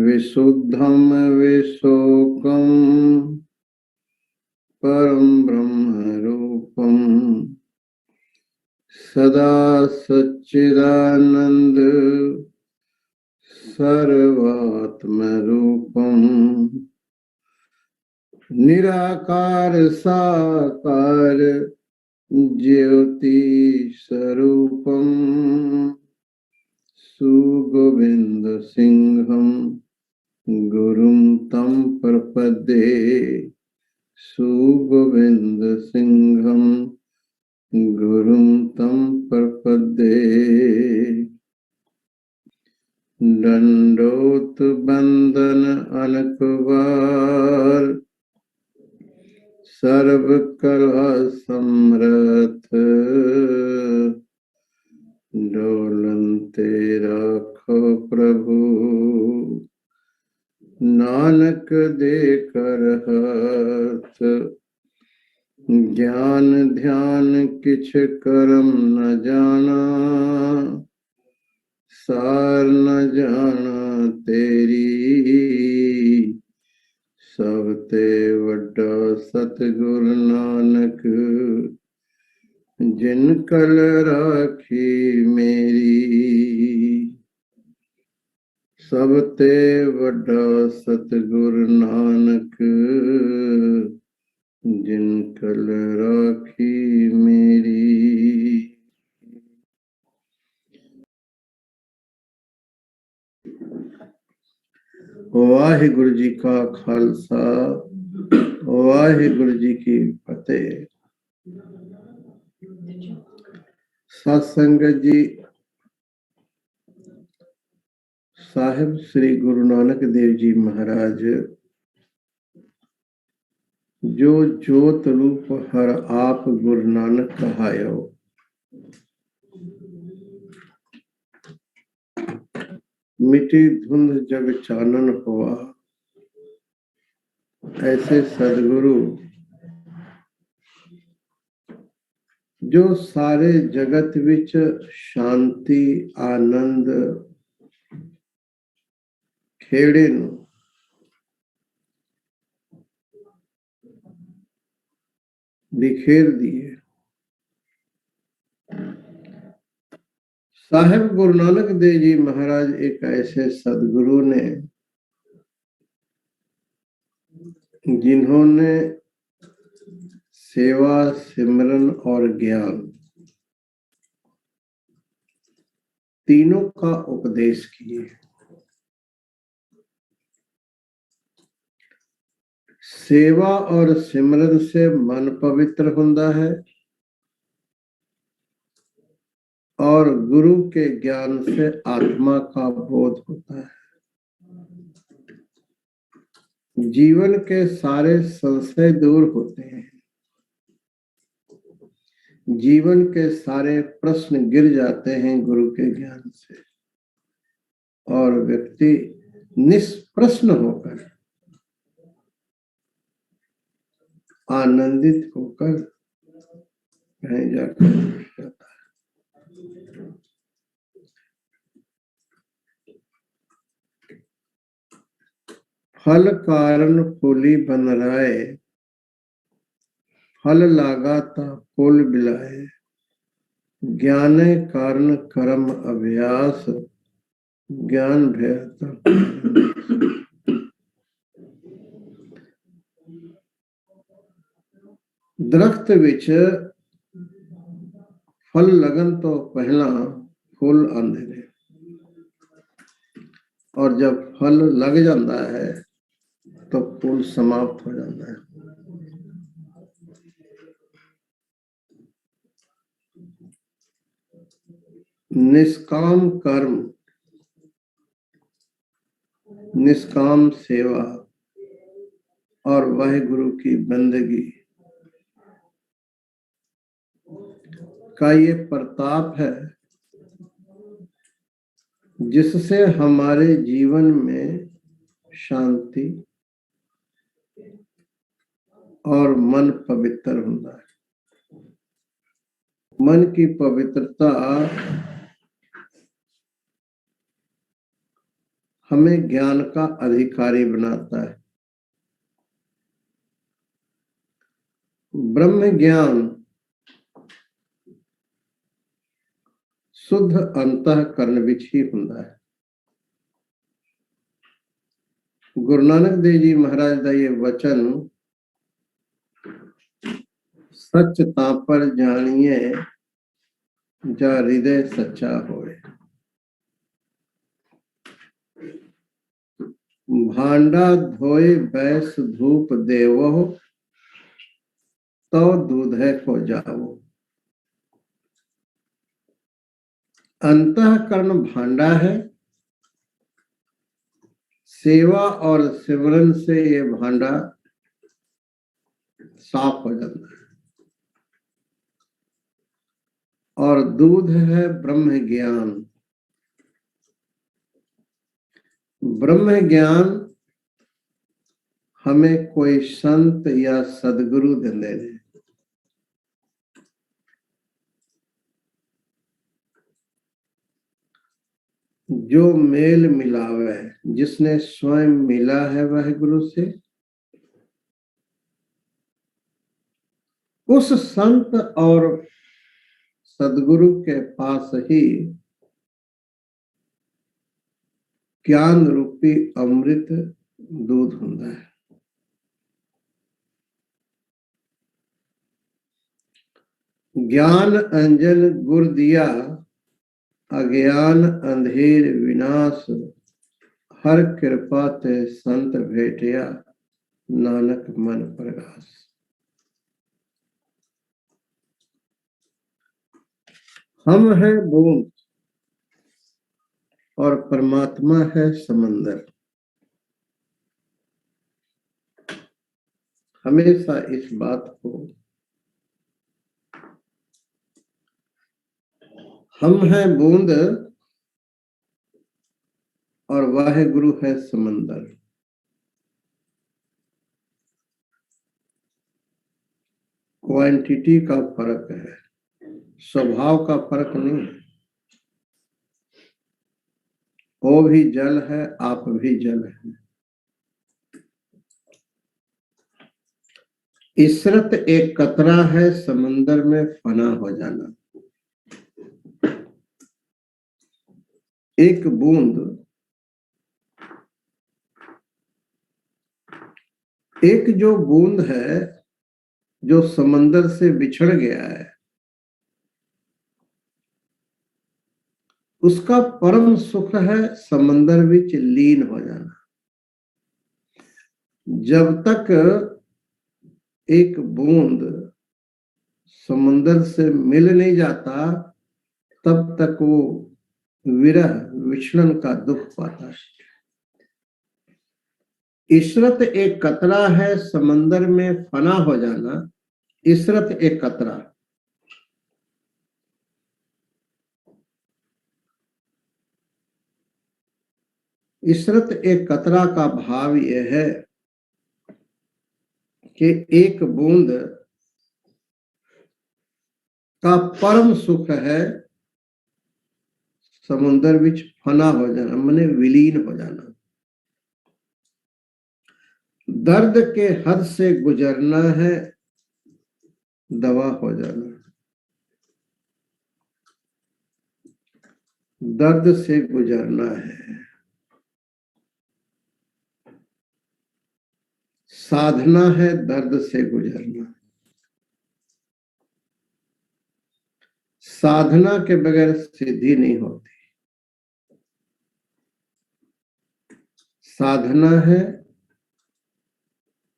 विशुद्धम विशोकम परम ब्रह्म रूपम सदा सच्चिदानंद सर्वात्म रूपम निराकार साकार ज्योति स्वरूपम सुगोविंद सिंहम गुरुम तम प्रपद्ये सुगोविंद सिंहम गुरुम तम प्रपद्ये दंडोत बंदन अनकवार सर्व कला समरथ डोलनते राखो प्रभु नानक दे कर हाथ ज्ञान ध्यान किछ करम न जाना सार न जाना तेरी सब ते वड्डा सतगुरु नानक जिन कल राखी मेरी सब ते वड्डा सतगुरु नानक जिन कल राखी मेरी। वाहिगुरु जी का खालसा वाहिगुरु जी की फतेह। सत्संगत जी, साहिब श्री गुरु नानक देव जी महाराज जो ज्योत रूप हर आप गुरु नानक कहायो, मिटी धुंध जग चानन हुआ। ऐसे सदगुरु जो सारे जगत विच शांति आनंद खेड़े नूं बिखेर दिए। साहिब गुरु नानक देव जी महाराज एक ऐसे सदगुरु ने जिन्होंने सेवा सिमरन और ज्ञान तीनों का उपदेश किए। सेवा और सिमरन से मन पवित्र होता है और गुरु के ज्ञान से आत्मा का बोध होता है। जीवन के सारे संशय दूर होते हैं, जीवन के सारे प्रश्न गिर जाते हैं गुरु के ज्ञान से और व्यक्ति निष्प्रश्न होकर आनंदित होकर कहीं जाकर जाता है। फल कारण फूली बन राय फल लागा ता फूल बिलाए ज्ञान कारण कर्म अभ्यास ज्ञान भयता। दरख्त विच फल लगन तो पहला फूल आंदे ने और जब फल लग जाता है तो फूल समाप्त हो जाता है। निष्काम कर्म, निष्काम सेवा और वाहिगुरु की बंदगी का ये प्रताप है जिससे हमारे जीवन में शांति और मन पवित्र होता है। मन की पवित्रता हमें ज्ञान का अधिकारी बनाता है। ब्रह्म ज्ञान शुद्ध अंतःकरण विच ही हुंदा है। गुरु नानक देव जी महाराज का ये वचन, सच तां पर जानिए जा हृदय सच्चा होए। भांडा धोए बैस धूप देवो, तो दूधे को जाओ। अंतःकरण भांडा है, सेवा और सिमरन से ये भांडा साफ हो जाता है। और दूध है ब्रह्म ज्ञान। ब्रह्म ज्ञान हमें कोई संत या सदगुरु देंदे ने। जो मेल मिलावे, जिसने स्वयं मिला है वह गुरु से, उस संत और सदगुरु के पास ही ज्ञान रूपी अमृत दूध हुंदा है। ज्ञान अंजन गुर दिया, अज्ञान अंधेर विनाश, हर कृपा ते संत भेटिया, नानक मन प्रगास। हम हैं बूंद और परमात्मा है समंदर। हमेशा इस बात को, हम हैं बूंद और वाहे गुरु है समंदर। क्वांटिटी का फर्क है, स्वभाव का फर्क नहीं है। वो भी जल है, आप भी जल है। इसरत एक कतरा है, समंदर में फना हो जाना। एक बूंद, एक जो बूंद है जो समंदर से बिछड़ गया है, उसका परम सुख है समंदर विच लीन हो जाना। जब तक एक बूंद समंदर से मिल नहीं जाता, तब तक वो विरह विचलन का दुख पाता है। इसरत एक कतरा है, समंदर में फना हो जाना। इसरत एक कतरा, इसरत एक कतरा का भाव यह है कि एक बूंद का परम सुख है समुद्र विच फना हो जाना, माने विलीन हो जाना। दर्द के हद से गुजरना है, दवा हो जाना। दर्द से गुजरना है, साधना है दर्द से गुजरना। साधना के बगैर सिद्धि नहीं होती। साधना है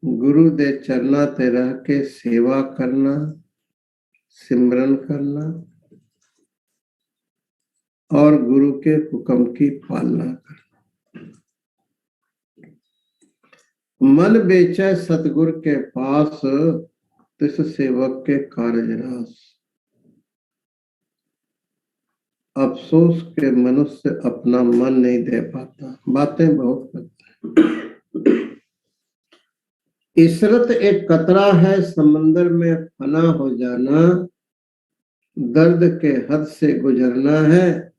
गुरु दे चरना ते रह के सेवा करना, सिमरन करना और गुरु के हुक्म की पालना करना। मन बेचे सतगुरु के पास, तिस सेवक के कारज रास। अफसोस के मनुष्य अपना मन नहीं दे पाता, बातें बहुत करता है। इसरत एक कतरा है, समंदर में फना हो जाना। दर्द के हद से गुजरना है।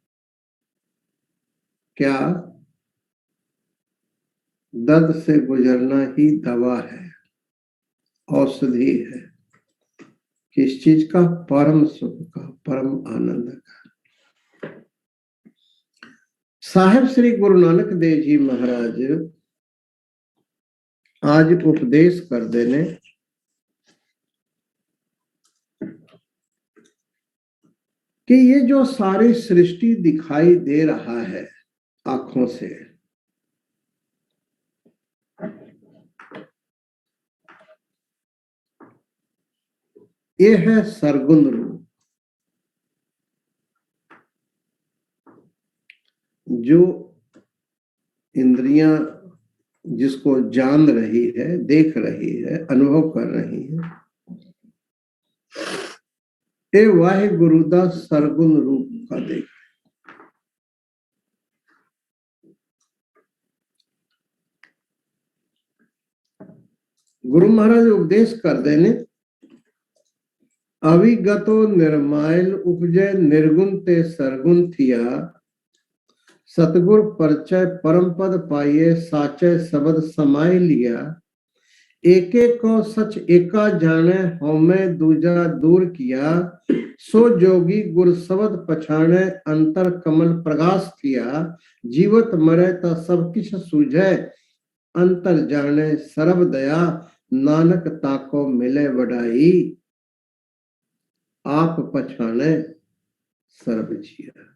क्या? दर्द से गुजरना ही दवा है, औषधि है। किस चीज का? परम सुख का, परम आनंद का। साहेब श्री गुरु नानक देव जी महाराज आज उपदेश कर देने कि ये जो सारी सृष्टि दिखाई दे रहा है आंखों से, ये है सरगुण रूप। जो इंद्रियां जिसको जान रही है, देख रही है, अनुभव कर रही है, ये वाहे गुरुदास सरगुण रूप का देख। गुरु महाराज उपदेश कर देने, अविगतो निर्मायल उपजय निर्गुण ते सरगुण थिया, सतगुर परचय परम पद पाइये साचय शब्द समाय लिया, एक एक को सच एका जाने हौमे दूजा दूर किया, सो जोगी गुर शब्द पछाणे अंतर कमल प्रकाश किया, जीवत मरे ता सब किछ सूझे अंतर जाने सर्व दया, नानक ताको मिले बढ़ाई आप पछाणे सर्व जिया।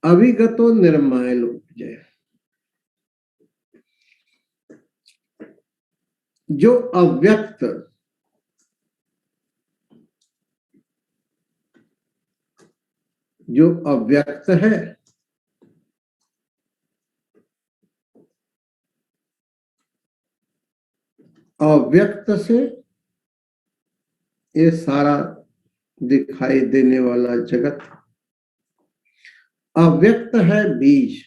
अविगतो निर्मायल उपजय, जो अव्यक्त है, अव्यक्त से ये सारा दिखाई देने वाला जगत, अव्यक्त है बीज,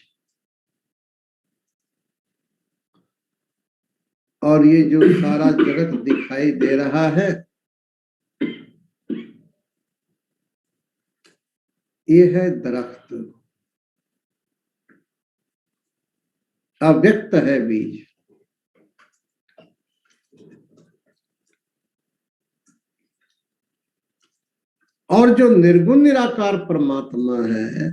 और ये जो सारा जगत दिखाई दे रहा है ये है दरख्त, अव्यक्त है बीज। और जो निर्गुण निराकार परमात्मा है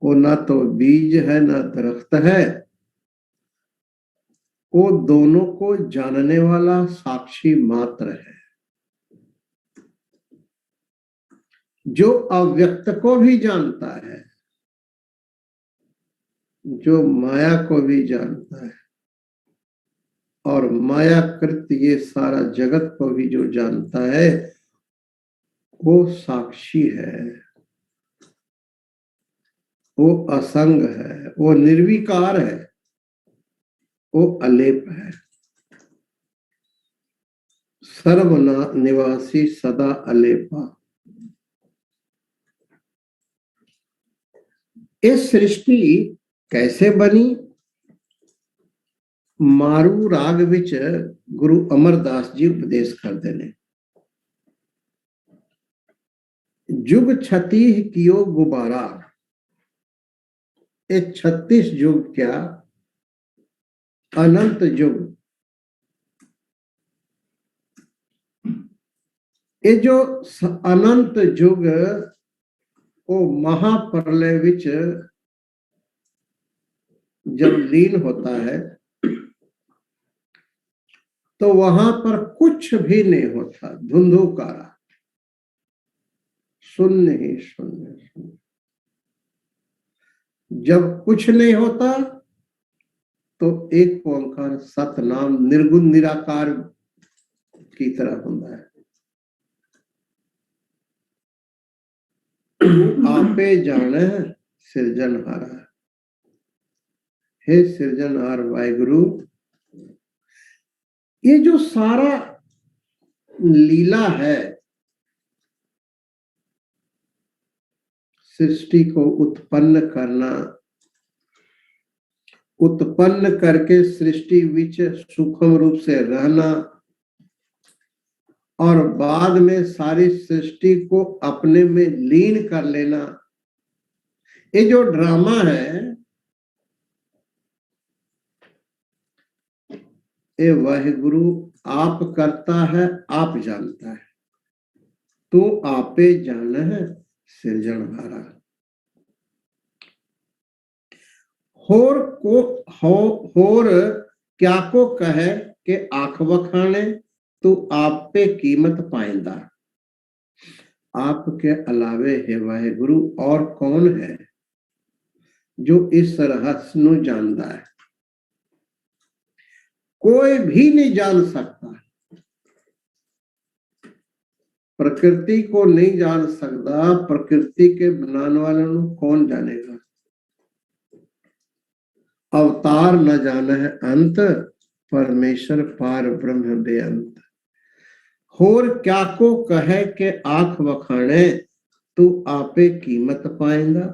वो ना तो बीज है ना दरख्त है, वो दोनों को जानने वाला साक्षी मात्र है, जो अव्यक्त को भी जानता है, जो माया को भी जानता है, और मायाकृत ये सारा जगत को भी जो जानता है वो साक्षी है, वो असंग है, वो निर्विकार है, वो अलेप है, सर्व निवासी सदा अलेपा। ये सृष्टि कैसे बनी? मारू राग विच गुरु अमरदास जी उपदेश करते ने, जुग 36 कियो गुबारा, ये 36 युग क्या अनंत युग, ये जो अनंत युग वो महाप्रलय विच जब लीन होता है तो वहां पर कुछ भी नहीं होता, धुंधुकारा, शून्य ही शून्य। जब कुछ नहीं होता तो एक ओंकार सतनाम निर्गुण निराकार की तरह होता है। आपे जाने सिरजनहारा, हे सिरजनहार वाहिगुरु, ये जो सारा लीला है सृष्टि को उत्पन्न करना, उत्पन्न करके सृष्टि विच सूक्ष्म रूप से रहना, और बाद में सारी सृष्टि को अपने में लीन कर लेना, ये जो ड्रामा है ये वाहिगुरु आप करता है, आप जानता है, तू आपे जान है सिरजनहारा। होर क्या को कहे कि आंख बखाने, तू आप पे कीमत पाइंदा। आपके अलावे हे वाहिगुरु और कौन है जो इस रहस्य नू जानता है? कोई भी नहीं जान सकता, प्रकृति को नहीं जान सकता, प्रकृति के बनाने वाले कौन जानेगा? अवतार न जाना है अंत, परमेश्वर पार ब्रह्म बेअंत। होर क्या को कहे के आंख बखाने, तू आपे कीमत पाएंगा।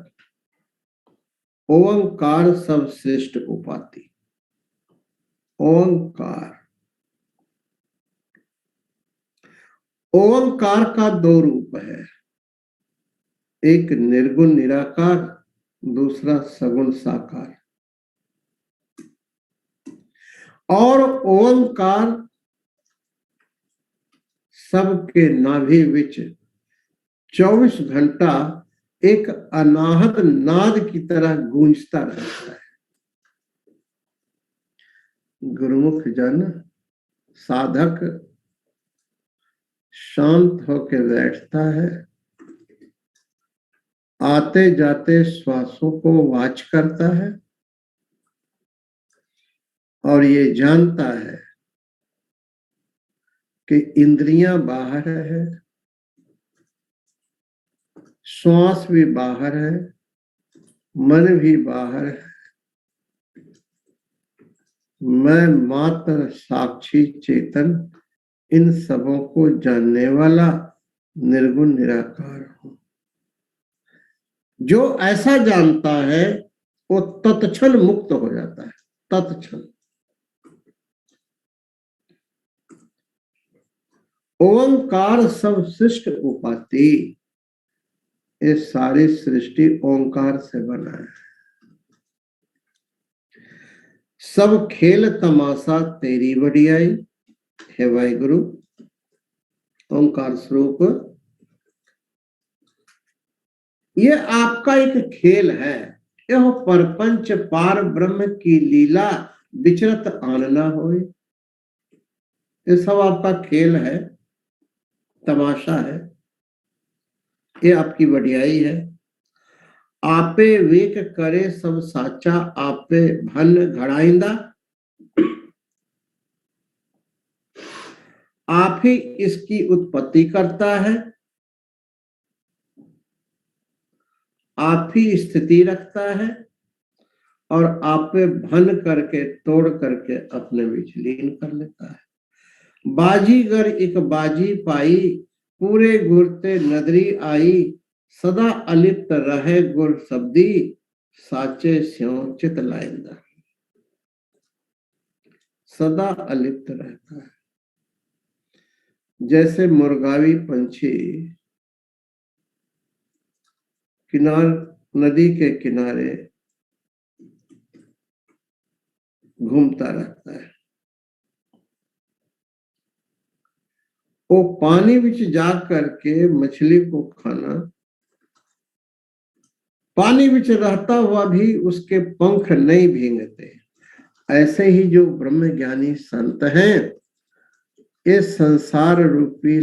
ओंकार सब श्रेष्ठ उपाधि। ओंकार, ओंकार का दो रूप है, एक निर्गुण निराकार, दूसरा सगुण साकार। और ओंकार सबके नाभि विच 24 घंटा एक अनाहत नाद की तरह गूंजता रहता है। गुरुमुख जन साधक शांत होकर बैठता है, आते जाते श्वासों को वाच करता है और ये जानता है कि इंद्रियां बाहर है, श्वास भी बाहर है, मन भी बाहर है, मैं मात्र साक्षी चेतन इन सबों को जानने वाला निर्गुण निराकार हूं। जो ऐसा जानता है वो तत्क्षण मुक्त हो जाता है, तत्क्षण। ओंकार सब सृष्ट उपाधि, ये सारी सृष्टि ओंकार से बना है। सब खेल तमाशा तेरी बढ़ियाई, हे वाहिगुरु ओंकार स्वरूप, ये आपका एक खेल है। यह परपंच पार ब्रह्म की लीला विचरत आनना होए, ये सब आपका खेल है, तमाशा है, ये आपकी बढ़ियाई है। आपे वेक करे सब साचा, आपे भन घड़ाइंदा। आप ही इसकी उत्पत्ति करता है, आप ही स्थिति रखता है और आप पे भन करके तोड़ करके अपने बीच लीन कर लेता है। बाजीगर एक बाजी पाई, पूरे गुरते नदरी आई, सदा अलिप्त रहे गुर शब्दी, साचे स्यों चित लाइंदा। सदा अलिप्त रहता है, जैसे मुर्गावी पंछी किनार नदी के किनारे घूमता रहता है, वो पानी विच जा करके मछली को खाना, पानी विच रहता हुआ भी उसके पंख नहीं भींगते। ऐसे ही जो ब्रह्म ज्ञानी संत हैं, ये संसार रूपी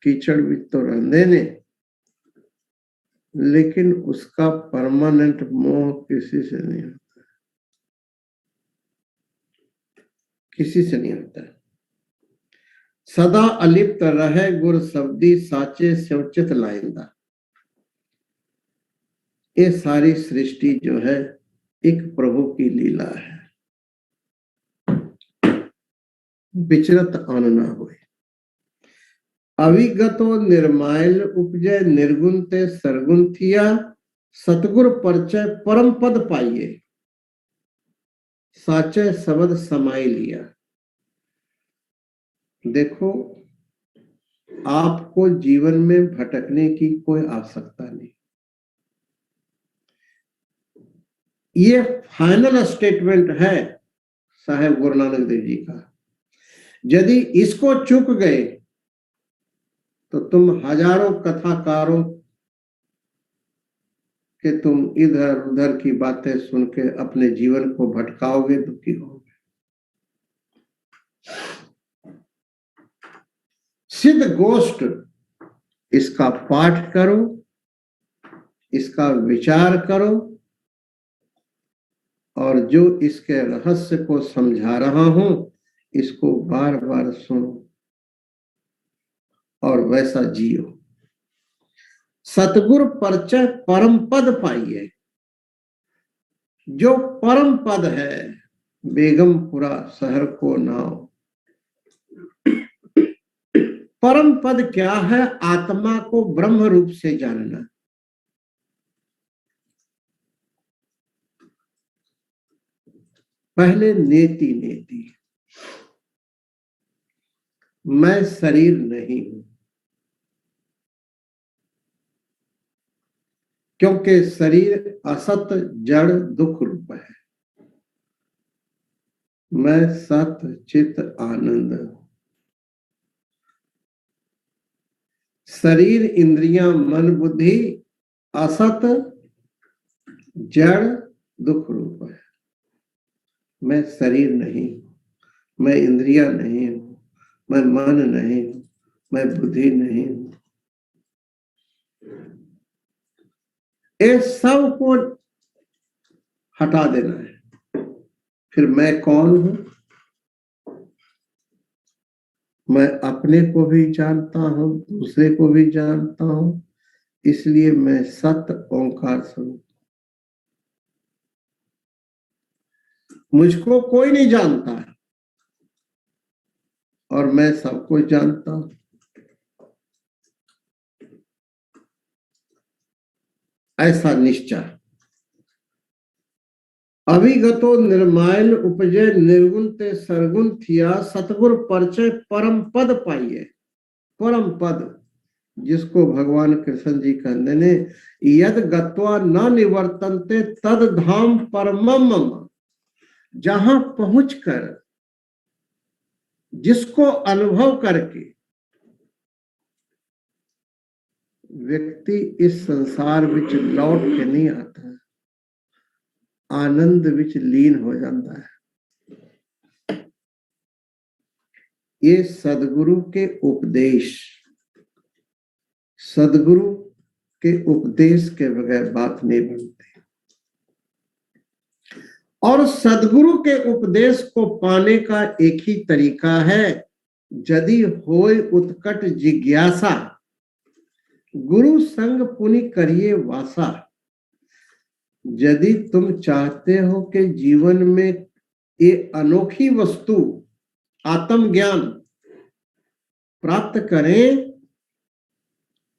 कीचड़ विच तो रहते ने, लेकिन उसका परमानेंट मोह किसी से नहीं होता, किसी से नहीं होता। सदा अलिप्त रहे गुर शब्दी, साचे स्योचित लाइंदा। ये सारी सृष्टि जो है एक प्रभु की लीला है, विचरत आनना हुए। अविगतो निर्मायल उपजय, निर्गुण ते सरगुण थिया, सतगुर परिचय परम पद पाइए, साचे शब्द समाई लिया। देखो आपको जीवन में भटकने की कोई आवश्यकता नहीं। ये फाइनल स्टेटमेंट है साहेब गुरु नानक देव जी का। यदि इसको चूक गए तो तुम हजारों कथाकारों कि तुम इधर उधर की बातें सुन के अपने जीवन को भटकाओगे, दुखी होगे। सिद्ध गोष्ठ इसका पाठ करो, इसका विचार करो, और जो इसके रहस्य को समझा रहा हूं इसको बार बार सुनो और वैसा जियो। सतगुरु परिचय परम पद पाइए। जो परम पद है बेगमपुरा शहर को नाव। परम पद क्या है? आत्मा को ब्रह्म रूप से जानना। पहले नेति नेति, मैं शरीर नहीं हूं, क्योंकि शरीर असत जड़ दुख रूप है। मैं सत चित आनंद हूं। शरीर इंद्रियां मन बुद्धि असत जड़ दुख रूप है। मैं शरीर नहीं हूं, मैं इंद्रियां नहीं हूं, मैं मन नहीं हूं, मैं बुद्धि नहीं हूं। ये सब को हटा देना है। फिर मैं कौन हूं? मैं अपने को भी जानता हूं, दूसरे को भी जानता हूं, इसलिए मैं सत्य ओंकार स्वरूप। मुझको कोई नहीं जानता है और मैं सबको जानता हूं। ऐसा निश्चय। अभिगतो निर्मायल उपजय निर्गुण ते सरगुण थिया। सतगुर परिचय परम पद पाइए। परम पद जिसको भगवान कृष्ण जी कहते ने, यद गत्वा न निवर्तन्ते तद धाम परमम मम। जहां पहुंचकर, जिसको अनुभव करके व्यक्ति इस संसार विच लौट के नहीं आता, आनंद विच लीन हो जाता है। ये सदगुरु के उपदेश, सदगुरु के उपदेश के बगैर बात नहीं बनती। और सदगुरु के उपदेश को पाने का एक ही तरीका है, यदि होय उत्कट जिज्ञासा गुरु संग पुनि करिए वासा। यदि तुम चाहते हो कि जीवन में ये अनोखी वस्तु आत्मज्ञान प्राप्त करें,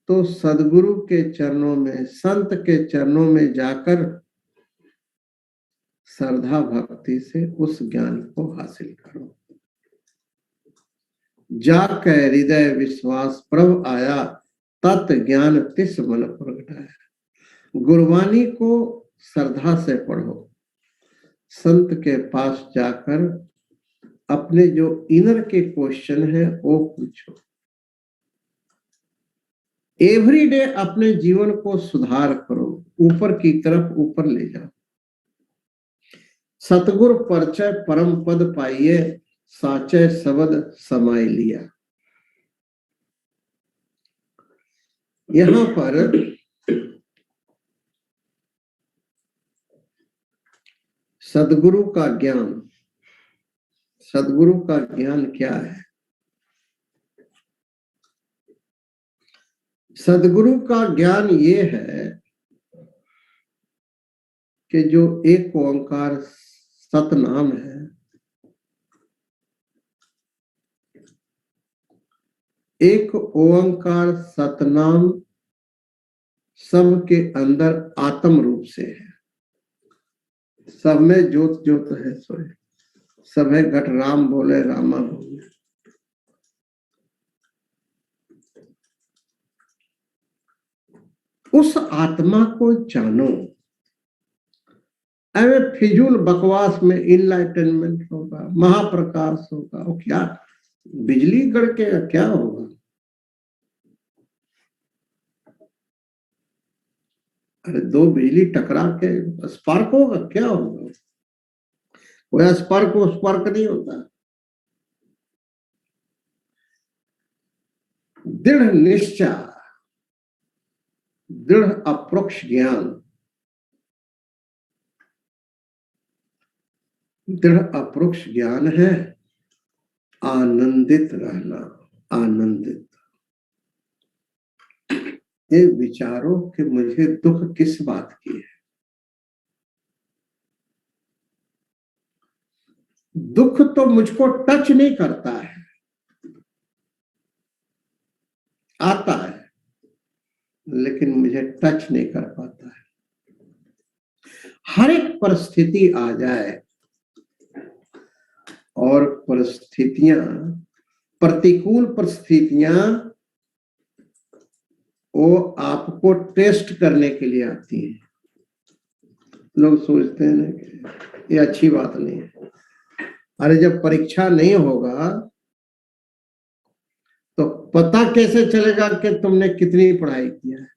तो सदगुरु के चरणों में, संत के चरणों में जाकर श्रद्धा भक्ति से उस ज्ञान को हासिल करो। जाके हृदय विश्वास प्रभ आया, तत् ज्ञान तिस मन प्रगटाया। गुरबानी को श्रद्धा से पढ़ो, संत के पास जाकर अपने जो इनर के क्वेश्चन है वो पूछो। एवरी डे अपने जीवन को सुधार करो, ऊपर की तरफ ऊपर ले जाओ। सतगुर परिचय परम पद पाइए, साचे शब्द समाय लिया। यहां पर सदगुरु का ज्ञान, सदगुरु का ज्ञान क्या है? सदगुरु का ज्ञान ये है कि जो एक ओंकार सतनाम है, एक ओंकार सतनाम सबके अंदर आत्म रूप से है। सब में ज्योत ज्योत है सोए, सब है घट राम बोले रामा बोले। उस आत्मा को जानो। अरे फिजूल बकवास में इनलाइटनमेंट होगा, महाप्रकाश होगा, वो क्या बिजली गड़के क्या होगा? अरे दो बिजली टकरा के स्पार्क होगा, क्या होगा? कोई स्पार्क स्पार्क नहीं होता। दृढ़ निश्चय, दृढ़ अप्रोक्ष ज्ञान, दृढ़ अप्रोक्ष ज्ञान है आनंदित रहना। आनंदित, ये विचारो कि मुझे दुख किस बात की है। दुख तो मुझको टच नहीं करता है, आता है लेकिन मुझे टच नहीं कर पाता है। हर एक परिस्थिति आ जाए और परिस्थितियां, प्रतिकूल परिस्थितियां वो आपको टेस्ट करने के लिए आती हैं। लोग सोचते हैं ना कि ये अच्छी बात नहीं है। अरे जब परीक्षा नहीं होगा तो पता कैसे चलेगा कि तुमने कितनी पढ़ाई किया है?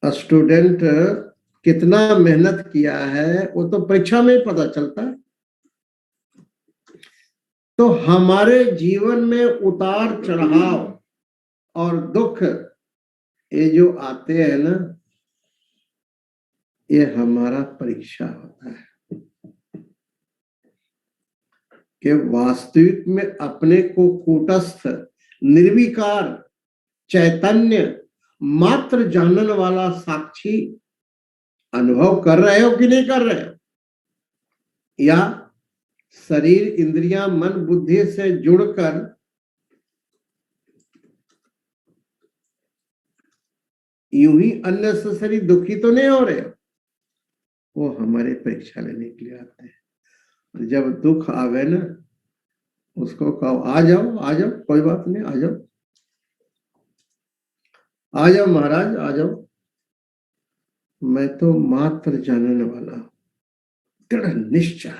स्टूडेंट कितना मेहनत किया है वो तो परीक्षा में ही पता चलता है। तो हमारे जीवन में उतार चढ़ाव और दुख ये जो आते हैं ना, ये हमारा परीक्षा होता है कि वास्तविक में अपने को कूटस्थ, निर्विकार, चैतन्य, मात्र जानन वाला साक्षी अनुभव कर रहे हो कि नहीं कर रहे हो, या शरीर, इंद्रियां, मन, बुद्धि से जुड़कर यूं ही अननेसेसरी दुखी तो नहीं हो रहे हो। वो हमारे परीक्षा लेने के लिए आते हैं। जब दुख आवे ना, उसको कहो आ जाओ, आ जाओ, कोई बात नहीं, आ जाओ, आ जाओ महाराज, आ जाओ, मैं तो मात्र जानने वाला हूं। दृढ़ निश्चय,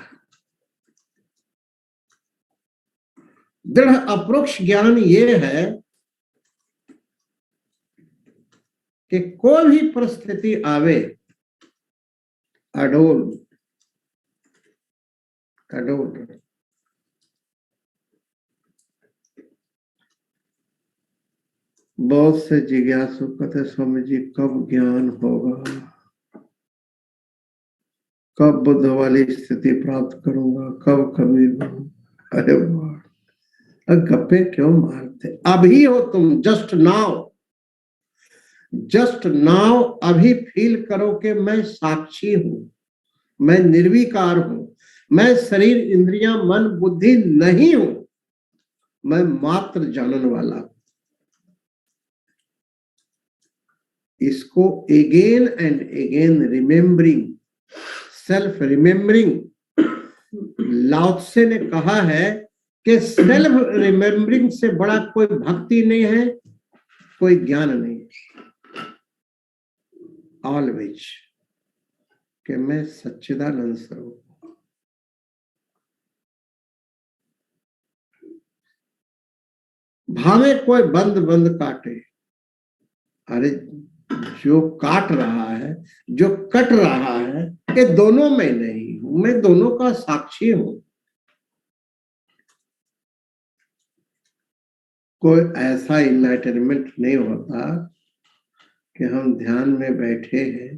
दृढ़ अप्रोक्ष ज्ञान ये है कि कोई भी परिस्थिति आवे, अडोल अडोल। बहुत से जिज्ञासु कहते स्वामी जी कब ज्ञान होगा, कब बुद्ध वाली स्थिति प्राप्त करूंगा, कब कबीर बनूंगा। अरे वाह, गप्पे क्यों मारते? अभी हो तुम, जस्ट नाउ, जस्ट नाउ। अभी फील करो कि मैं साक्षी हूं, मैं निर्विकार हूं, मैं शरीर, इंद्रियां, मन, बुद्धि नहीं हूं, मैं मात्र जानने वाला हूं। इसको again and again remembering, self remembering. लाओ त्से ने कहा है कि सेल्फ रिमेम्बरिंग से बड़ा कोई भक्ति नहीं है, कोई ज्ञान नहीं है। ऑलवेज कि मैं सच्चिदानंद स्वरूप, भावे कोई बंद बंद काटे। अरे जो काट रहा है, जो कट रहा है, ये दोनों में नहीं हूं, मैं दोनों का साक्षी हूं। कोई ऐसा इनलाइटनमेंट नहीं होता कि हम ध्यान में बैठे हैं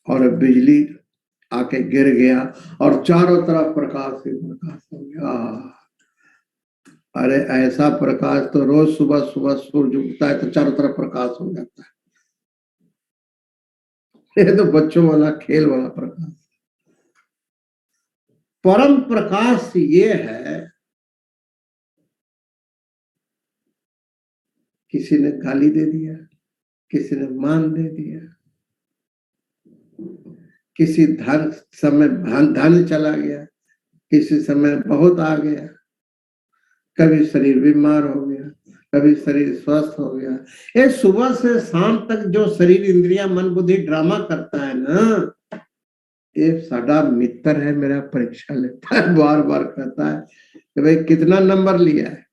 और बिजली आके गिर गया और चारों तरफ प्रकाश ही प्रकाश हो गया। अरे ऐसा प्रकाश तो रोज सुबह सुबह सूरज उगता है तो चारों तरफ प्रकाश हो जाता है। ये तो बच्चों वाला खेल वाला प्रकाश। परम प्रकाश ये है, किसी ने गाली दे दिया, किसी ने मान दे दिया, किसी धन समय धन चला गया, किसी समय बहुत आ गया, कभी शरीर बीमार हो गया, कभी शरीर स्वस्थ हो गया। ये सुबह से शाम तक जो शरीर इंद्रिया मन बुद्धि ड्रामा करता है ना, ये साडा मित्र है, मेरा परीक्षा लेता है, बार बार कहता है कि भाई कितना नंबर लिया है,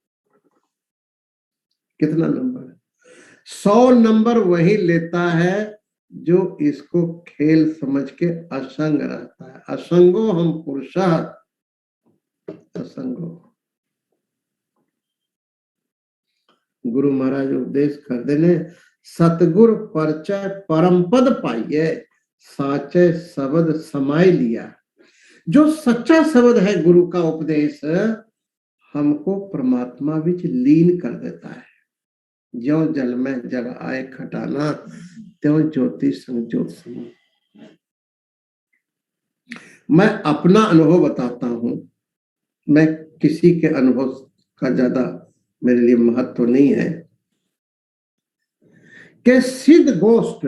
कितना नंबर। 100 नंबर वही लेता है जो इसको खेल समझ के असंग रहता है। असंगो हम पुरुषा असंगो। गुरु महाराज उपदेश कर देने, सतगुर परचय परम पद पाइये, साचे शब्द समाय लिया। जो सच्चा शब्द है गुरु का उपदेश, हमको परमात्मा विच लीन कर देता है। ज्यों जल में जल आए खटाना, त्यों ज्योति संग ज्योत समा। मैं अपना अनुभव बताता हूं, मैं किसी के अनुभव का ज्यादा मेरे लिए महत्व तो नहीं है, कि सिद्ध गोष्ठ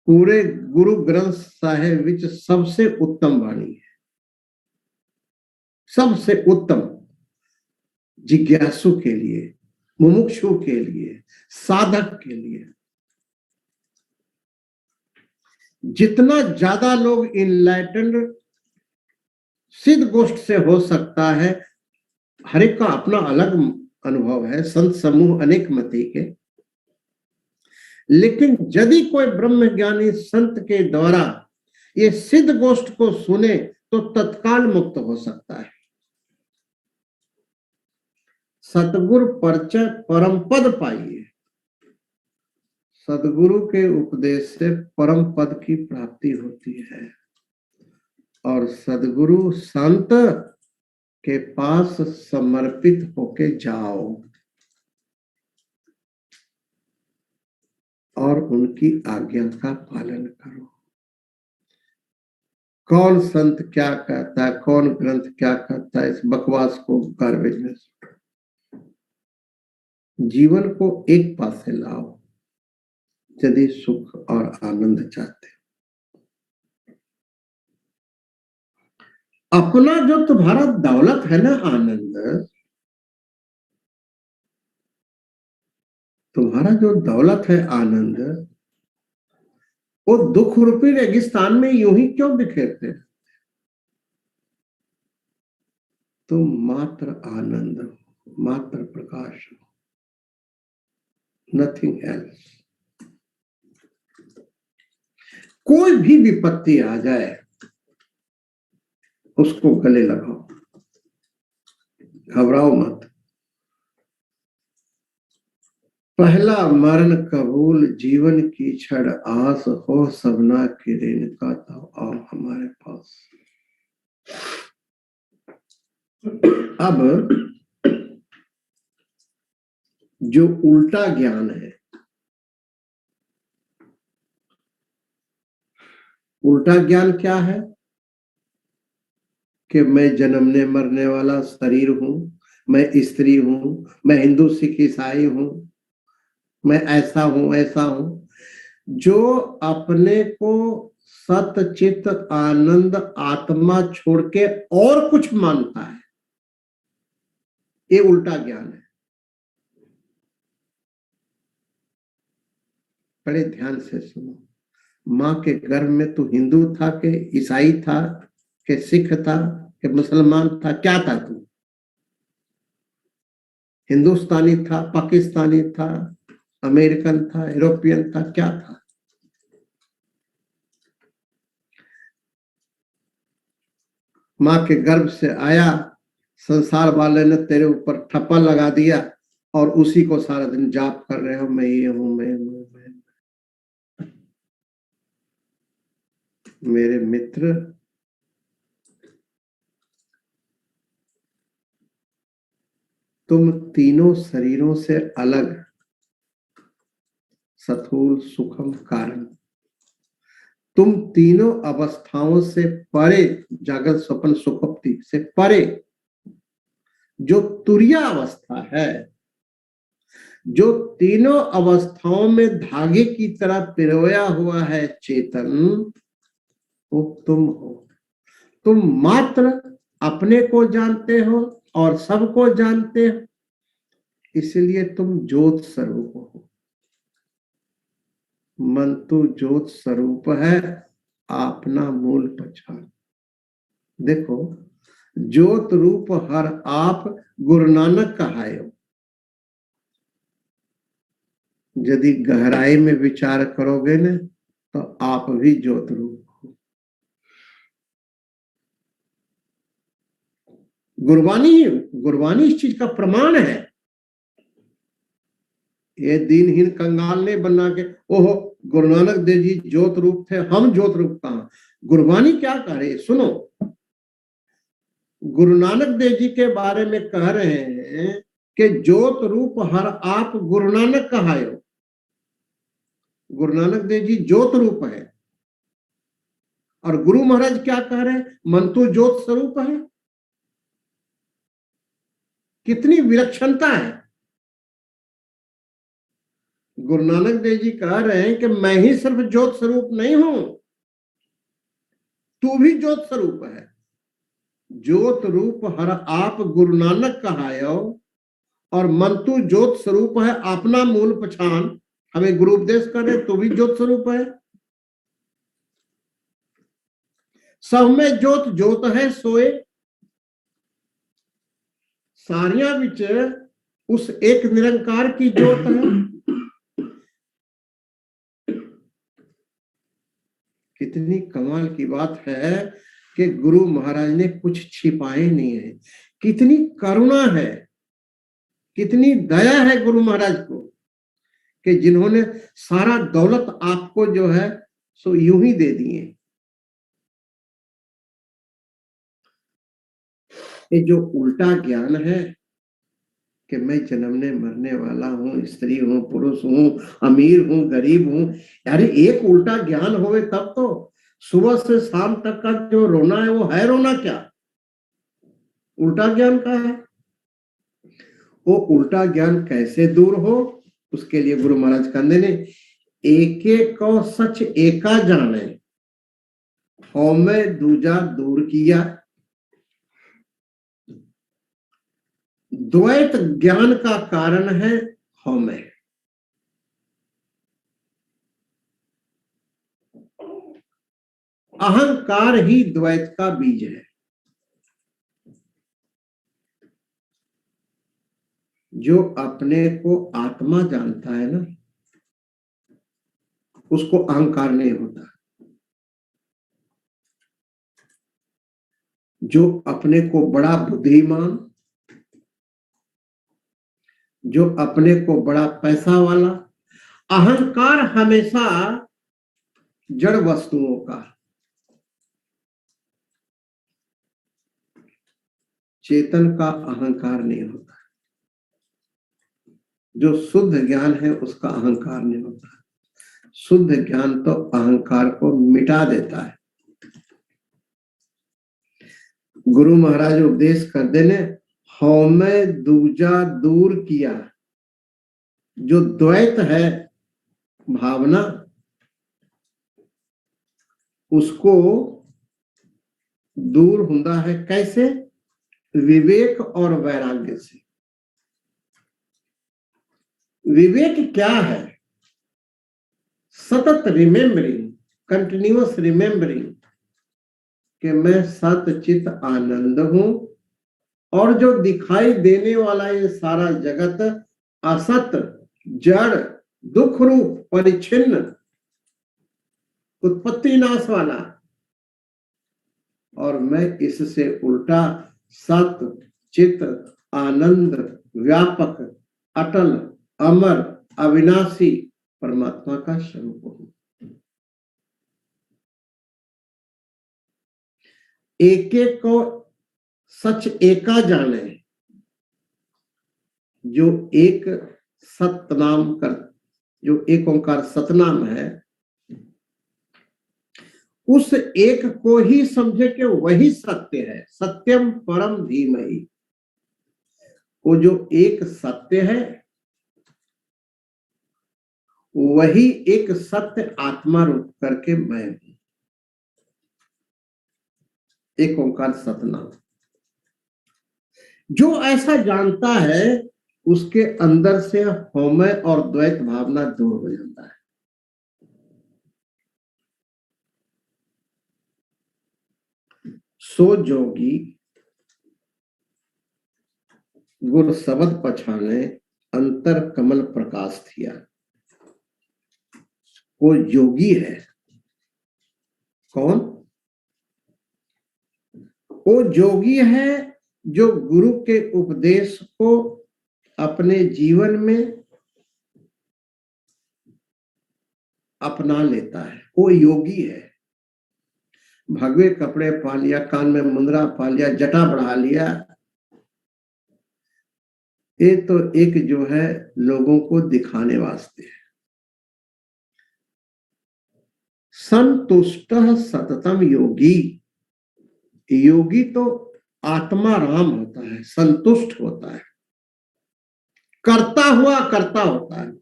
पूरे गुरु ग्रंथ साहिब विच सबसे उत्तम वाणी है, सबसे उत्तम जिज्ञासु के लिए, मुमुक्षु के लिए, साधक के लिए। जितना ज्यादा लोग इनलाइटेंड सिद्ध गोष्ठ से हो सकता है, हर एक का अपना अलग अनुभव है, संत समूह अनेक मति के, लेकिन यदि कोई ब्रह्म ज्ञानी संत के द्वारा ये सिद्ध गोष्ठ को सुने तो तत्काल मुक्त हो सकता है। सतगुरु परचय परम पद पाइए। सदगुरु के उपदेश से परम पद की प्राप्ति होती है, और सदगुरु संत के पास समर्पित होके जाओ और उनकी आज्ञा का पालन करो। कौन संत क्या कहता है, कौन ग्रंथ क्या कहता है, इस बकवास को गार्बेज में सुटो। जीवन को एक पास से लाओ यदि सुख और आनंद चाहते। अपना जो तुम्हारा दौलत है ना आनंद, तुम्हारा जो दौलत है आनंद, वो दुख रूपी रेगिस्तान में यूं ही क्यों बिखेरते हैं? तुम मात्र आनंद हो, मात्र प्रकाश हो, नथिंग एल्स। कोई भी विपत्ति आ जाए उसको गले लगाओ, घबराओ मत। पहला मरण कबूल, जीवन की छड़ आस, हो सबना किरण का तो आओ हमारे पास। अब जो उल्टा ज्ञान है, उल्टा ज्ञान क्या है? कि मैं जन्मने मरने वाला शरीर हूं, मैं स्त्री हूं, मैं हिंदू सिख ईसाई हूं, मैं ऐसा हूं ऐसा हूं। जो अपने को सत चित आनंद आत्मा छोड़ के और कुछ मानता है, ये उल्टा ज्ञान है। बड़े ध्यान से सुनो। माँ के गर्भ में तू हिंदू था कि ईसाई था कि सिख था कि मुसलमान था? क्या था तू? हिंदुस्तानी था, पाकिस्तानी था, अमेरिकन था, यूरोपियन था, क्या था? माँ के गर्भ से आया, संसार वाले ने तेरे ऊपर ठप्पा लगा दिया और उसी को सारा दिन जाप कर रहे हो, मैं ये हूं, मैं हूं, मैं। मेरे मित्र, तुम तीनों शरीरों से अलग, स्थूल सूक्ष्म कारण, तुम तीनों अवस्थाओं से परे, जागृत स्वप्न सुषुप्ति से परे जो तुरीय अवस्था है, जो तीनों अवस्थाओं में धागे की तरह पिरोया हुआ है चेतन, वो तुम हो। तुम मात्र अपने को जानते हो, और सबको जानते हो, इसलिए तुम ज्योत स्वरूप हो। मन तो ज्योत स्वरूप है, अपना मूल पहचान। देखो, ज्योत रूप हर आप गुरु नानक कहायो। यदि गहराई में विचार करोगे ना, तो आप भी ज्योत रूप हो। गुरबानी इस चीज का प्रमाण है। ये दीनहीन कंगाल ने बना के ओहो गुरु नानक देव जी ज्योत रूप थे, हम ज्योत रूप कहां। गुरबानी क्या कह रही है, सुनो। गुरु नानक देव जी के बारे में कह रहे हैं कि ज्योत रूप हर आप गुरु नानक कहायो। गुरु नानक देव जी ज्योत रूप है, और गुरु महाराज क्या कह रहे हैं, मन तो ज्योत स्वरूप है। कितनी विलक्षणता है। गुरु नानक देव जी कह रहे हैं कि मैं ही सिर्फ ज्योत स्वरूप नहीं हूं, तू भी ज्योत स्वरूप है। ज्योत रूप हर आप गुरु नानक कहायो, और मन तू ज्योत स्वरूप है, अपना मूल पहचान। हमें गुरु उपदेश कर रहे, तू भी ज्योत स्वरूप है। सब में ज्योत ज्योत है सोए, सारिया विच उस एक निरंकार की ज्योत है। कितनी कमाल की बात है कि गुरु महाराज ने कुछ छिपाए नहीं है। कितनी करुणा है, कितनी दया है गुरु महाराज को, कि जिन्होंने सारा दौलत आपको जो है सो यूं ही दे दिए। ये जो उल्टा ज्ञान है कि मैं जन्मने मरने वाला हूँ, स्त्री हूँ, पुरुष हूँ, अमीर हूँ, गरीब हूँ, यार एक उल्टा ज्ञान होवे तब तो। सुबह से शाम तक का जो रोना है वो है रोना क्या, उल्टा ज्ञान का है। वो उल्टा ज्ञान कैसे दूर हो, उसके लिए गुरु महाराज कहते ने एके को सच एका जाने, हौमे दूजा दूर किया। द्वैत ज्ञान का कारण है हौमे। अहंकार ही द्वैत का बीज है। जो अपने को आत्मा जानता है ना, उसको अहंकार नहीं होता। जो अपने को बड़ा बुद्धिमान, जो अपने को बड़ा पैसा वाला, अहंकार हमेशा जड़ वस्तुओं का, चेतन का अहंकार नहीं होता। जो शुद्ध ज्ञान है उसका अहंकार नहीं होता। शुद्ध ज्ञान तो अहंकार को मिटा देता है। गुरु महाराज उपदेश कर देने, हौमे दूजा दूर किया। जो द्वैत है भावना, उसको दूर होता है कैसे, विवेक और वैराग्य से। विवेक क्या है, सतत रिमेम्बरिंग, कंटिन्यूअस रिमेम्बरिंग कि मैं सत चित आनंद हूं, और जो दिखाई देने वाला ये सारा जगत असत, जड़, दुख रूप, परिच्छिन्न, उत्पत्ति नाश वाला, और मैं इससे उल्टा सत चित आनंद, व्यापक, अटल, अमर, अविनाशी परमात्मा का स्वरूप हूं। एक एक को सच एका जाने। जो एक सतनाम कर, जो एक ओंकार सतनाम है, उस एक को ही समझे कि वही सत्य है। सत्यम परम धीमहि। वो जो एक सत्य है, वही एक सत्य आत्मा रूप करके मैं हूं। एक ओंकार सतनाम। जो ऐसा जानता है उसके अंदर से होमय और द्वैत भावना दूर हो जाता है। सो जोगी गुर शब्द पछाने अंतर कमल प्रकाश थिया। वो योगी है। कौन? वो योगी है जो गुरु के उपदेश को अपने जीवन में अपना लेता है। वो योगी है। भगवे कपड़े पा लिया, कान में मुंदरा पा लिया, जटा बढ़ा लिया, ये तो एक जो है लोगों को दिखाने वास्ते है। संतुष्ट सततम योगी, योगी तो आत्मा राम होता है, संतुष्ट होता है, करता हुआ करता होता है।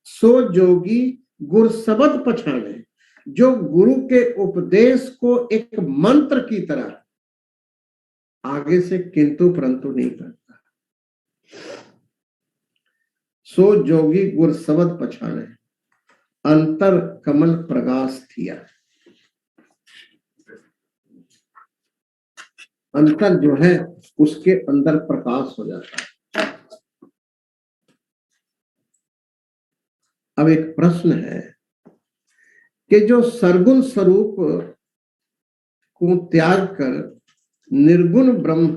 सो जोगी गुर शब्द पछाने, जो गुरु के उपदेश को एक मंत्र की तरह आगे से किंतु परंतु नहीं करता। सो जोगी गुर शब्द पछाने अंतर कमल प्रकाश थिया। अंतर जो है उसके अंदर प्रकाश हो जाता है। अब एक प्रश्न है कि जो सरगुण स्वरूप को त्याग कर निर्गुण ब्रह्म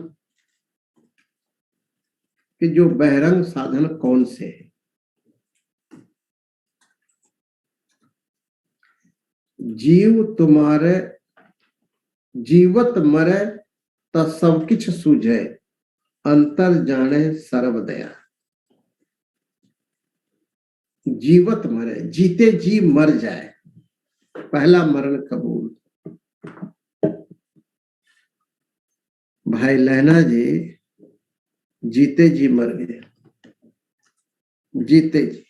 के जो बहिरंग साधन कौन से हैं? जीव तुम्हारे जीवत मरे त सब किछ सूझे, अंतर जाने सर्वदया। जीवत मरे, जीते जी मर जाए, पहला मरण कबूल। भाई लहना जी जीते जी मर गए, जीते जी।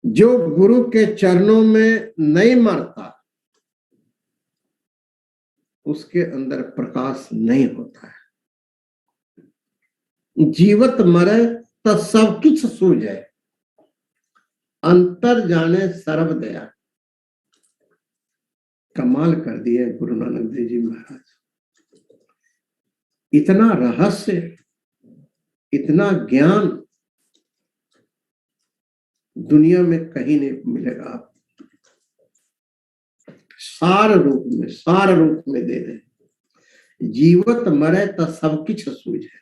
जो गुरु के चरणों में नहीं मरता उसके अंदर प्रकाश नहीं होता है। जीवत मरे तो सब कुछ सूझे, अंतर जाने सर्वदया। कमाल कर दिए गुरु नानक देव जी महाराज। इतना रहस्य, इतना ज्ञान दुनिया में कहीं नहीं मिलेगा। सार रूप में दे रहे। जीवत मरे तो सब कुछ सूझे।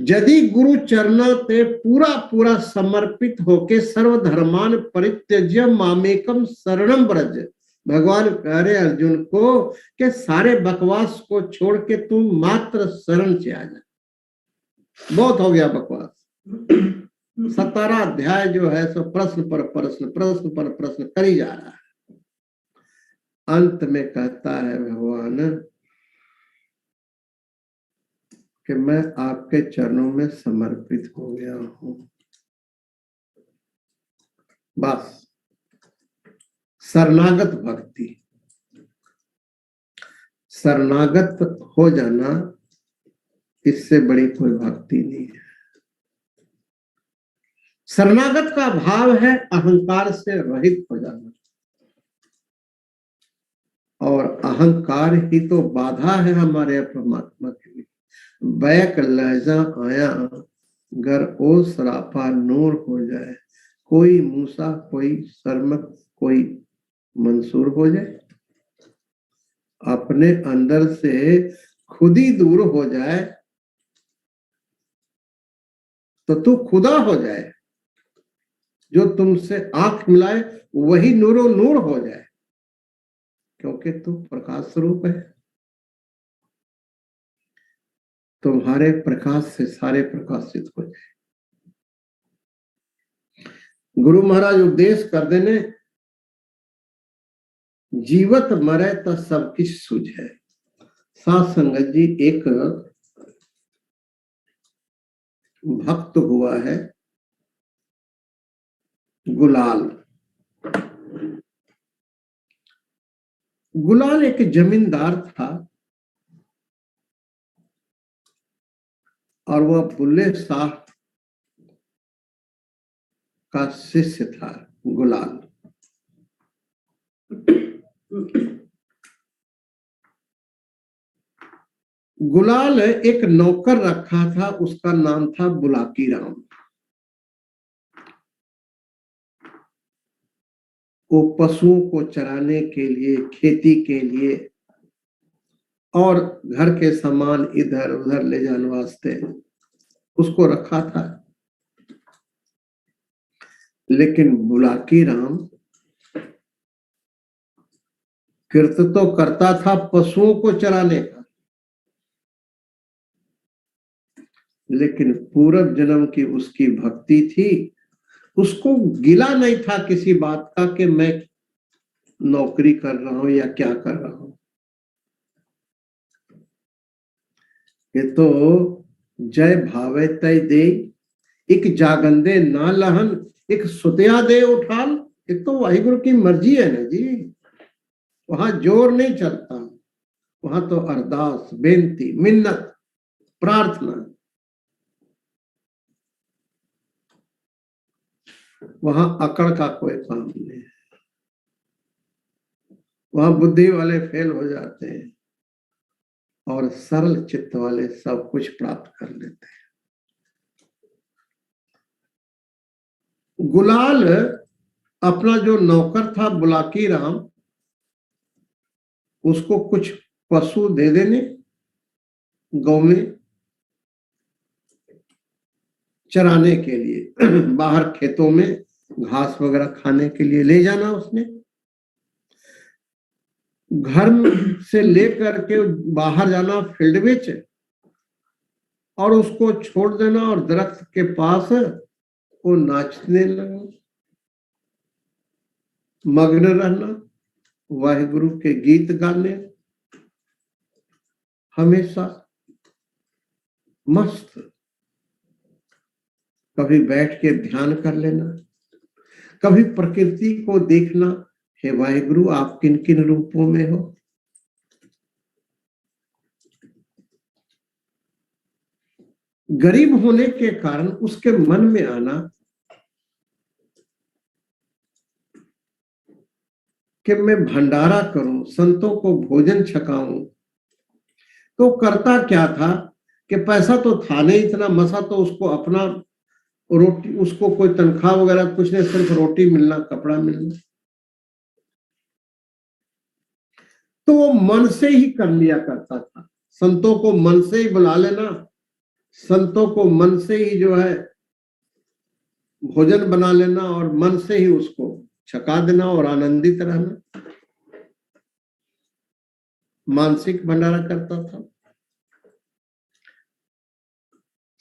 यदि गुरु चरणों ते पूरा पूरा समर्पित होके सर्वधर्मान परित्यज्य मामेकम शरणम व्रज, भगवान कह रहे अर्जुन को कि सारे बकवास को छोड़ के तुम मात्र शरण से आ जा। बहुत हो गया बकवास। 17 अध्याय जो है सो प्रश्न पर प्रश्न कर ही जा रहा है। अंत में कहता है भगवान कि मैं आपके चरणों में समर्पित हो गया हूं। बस शरणागत भक्ति, शरणागत हो जाना, इससे बड़ी कोई भक्ति नहीं है। शरणागत का भाव है अहंकार से रहित हो जाना, और अहंकार ही तो बाधा है हमारे परमात्मा के लिए। बैक लहजा आया गर ओ सरापा नूर हो जाए, कोई मूसा कोई शर्मक कोई मंसूर हो जाए। अपने अंदर से खुद ही दूर हो जाए तो तू खुदा हो जाए। जो तुमसे आंख मिलाए वही नूरो नूर हो जाए, क्योंकि तू प्रकाश स्वरूप है। तुम्हारे प्रकाश से सारे प्रकाशित हो जाए। गुरु महाराज उपदेश कर देने, जीवत मरे तो सब कुछ सूझे। साथ संगत जी, एक भक्त हुआ है गुलाल। गुलाल एक जमींदार था। और वह बुल्ले शाह का शिष्य था गुलाल। गुलाल एक नौकर रखा था, उसका नाम था बुलाकी राम। वो पशुओं को चराने के लिए, खेती के लिए और घर के सामान इधर उधर ले जाने वास्ते उसको रखा था। लेकिन बुलाकी राम कृत तो करता था पशुओं को चराने का, लेकिन पूर्व जन्म की उसकी भक्ति थी। उसको गिला नहीं था किसी बात का कि मैं नौकरी कर रहा हूं या क्या कर रहा हूं। ये तो जय भावे तय दे, एक जागंदे ना लहन, एक सुतिया दे उठाल। ये तो वाहिगुरु की मर्जी है ना जी। वहां जोर नहीं चलता, वहां तो अरदास, बेनती, मिन्नत, प्रार्थना। वहां अकड़ का कोई काम नहीं है। वहां बुद्धि वाले फेल हो जाते हैं और सरल चित्त वाले सब कुछ प्राप्त कर लेते हैं। गुलाल अपना जो नौकर था बुलाकी राम, उसको कुछ पशु दे देने, गांव में चराने के लिए, बाहर खेतों में घास वगैरह खाने के लिए ले जाना। उसने घर से लेकर के बाहर जाना फील्ड में और उसको छोड़ देना और दरख्त के पास वो नाचने लगा, मग्न रहना, वाहिगुरु के गीत गाने, हमेशा मस्त। कभी बैठ के ध्यान कर लेना, कभी प्रकृति को देखना, हे वाहिगुरु आप किन किन रूपों में हो। गरीब होने के कारण उसके मन में आना कि मैं भंडारा करूं, संतों को भोजन छकाऊं। तो करता क्या था कि पैसा तो था नहीं इतना, मसा तो उसको अपना रोटी, उसको कोई तनख्वाह वगैरह कुछ नहीं, सिर्फ रोटी मिलना, कपड़ा मिलना। तो वो मन से ही कर लिया करता था। संतों को मन से ही बुला लेना, संतों को मन से ही जो है भोजन बना लेना और मन से ही उसको छका देना और आनंदित रहना। मानसिक भंडारा करता था।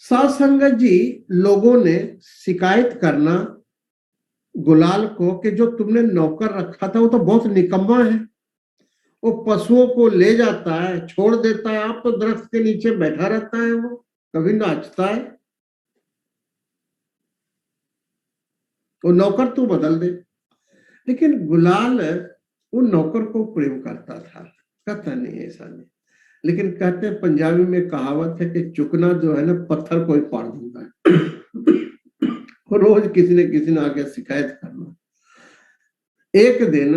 साध संगत जी, लोगों ने शिकायत करना गुलाल को कि जो तुमने नौकर रखा था वो तो बहुत निकम्मा है, वो पशुओं को ले जाता है, छोड़ देता है, आप तो दरख्त के नीचे बैठा रहता है, वो कभी नाचता है, वो नौकर तू बदल दे। लेकिन गुलाल उन नौकर को प्रेम करता था, कहता नहीं ऐसा नहीं। लेकिन कहते हैं पंजाबी में कहावत है कि चुकना जो है ना, पत्थर को ही पाड़ दूंगा। रोज किसी ने आके शिकायत करना। एक दिन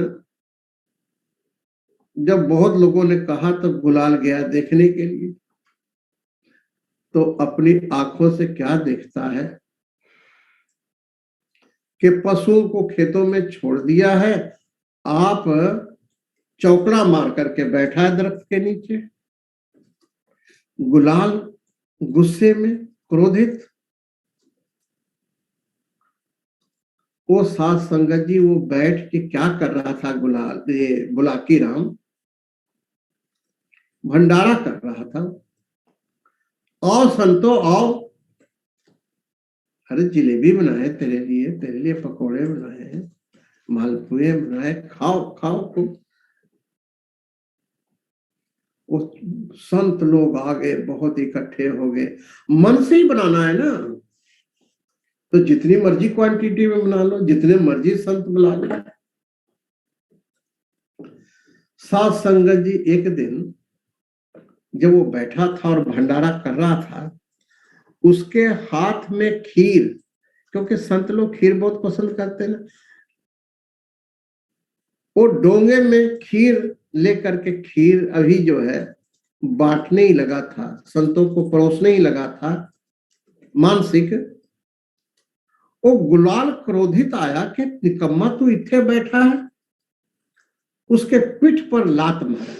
जब बहुत लोगों ने कहा तब गुलाल गया देखने के लिए। तो अपनी आंखों से क्या देखता है कि पशुओं को खेतों में छोड़ दिया है, आप चौकड़ा मार करके बैठा है दरख्त के नीचे। गुलाल गुस्से में, क्रोधित। वो साध संगत जी, वो बैठ के क्या कर रहा था गुलाल, ये बुलाकी राम भंडारा कर रहा था। आओ संतो आओ, अरे जिलेबी बनाए तेरे लिए पकोड़े बनाए हैं, मालपुए बनाए, खाओ खाओ खूब। वो संत लोग आ गए, बहुत इकट्ठे हो गए। मन से ही बनाना है ना, तो जितनी मर्जी क्वांटिटी में बना लो, जितने मर्जी संत बुला लो। साध संगत जी, एक दिन जब वो बैठा था और भंडारा कर रहा था, उसके हाथ में खीर, क्योंकि संत लोग खीर बहुत पसंद करते हैं ना, वो डोंगे में खीर लेकर के खीर अभी जो है बांटने ही लगा था, संतों को परोसने ही लगा था मानसिक। वो गुलाल क्रोधित आया कि निकम्मा तू इत्थे बैठा है, उसके पीठ पर लात मारा।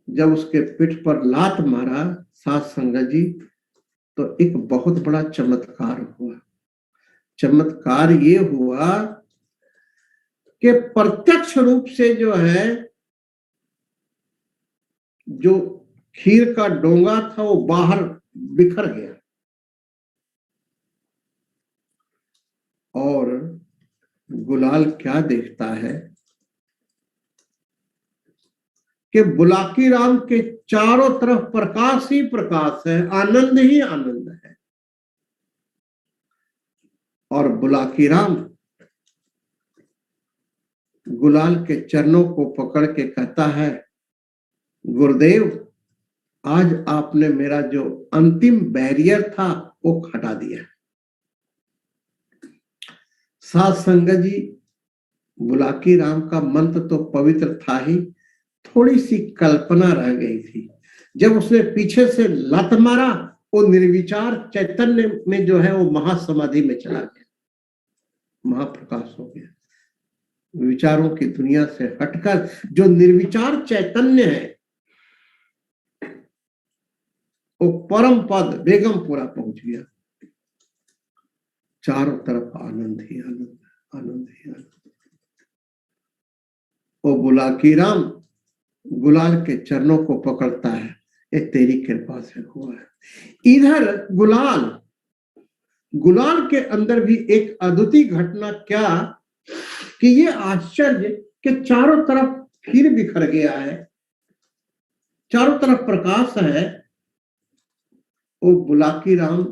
जब उसके पीठ पर लात मारा सात संगत जी, तो एक बहुत बड़ा चमत्कार हुआ। चमत्कार ये हुआ कि प्रत्यक्ष रूप से जो है, जो खीर का डोंगा था वो बाहर बिखर गया, और गुलाल क्या देखता है कि बुलाकी राम के चारों तरफ प्रकाश ही प्रकाश है, आनंद ही आनंद है। और बुलाकी राम गुलाल के चरणों को पकड़ के कहता है, गुरुदेव आज आपने मेरा जो अंतिम बैरियर था वो हटा दिया। सात संगत जी, बुलाकी राम का मंत्र तो पवित्र था ही, थोड़ी सी कल्पना रह गई थी। जब उसने पीछे से लत मारा, वो निर्विचार चैतन्य में जो है वो महासमाधि में चला गया, महाप्रकाश हो गया। विचारों की दुनिया से हटकर जो निर्विचार चैतन्य है, वो परम पद बेगमपुरा पहुंच गया। चारों तरफ आनंद ही आनंद, आनंद ही आनंद। वो बुलाकी राम गुलाल के चरणों को पकड़ता है, ये तेरी कृपा से हुआ है। इधर गुलाल के अंदर भी एक अद्वितीय घटना क्या कि ये आश्चर्य कि चारों तरफ फिर बिखर गया है, चारों तरफ प्रकाश है। वो बुलाकी राम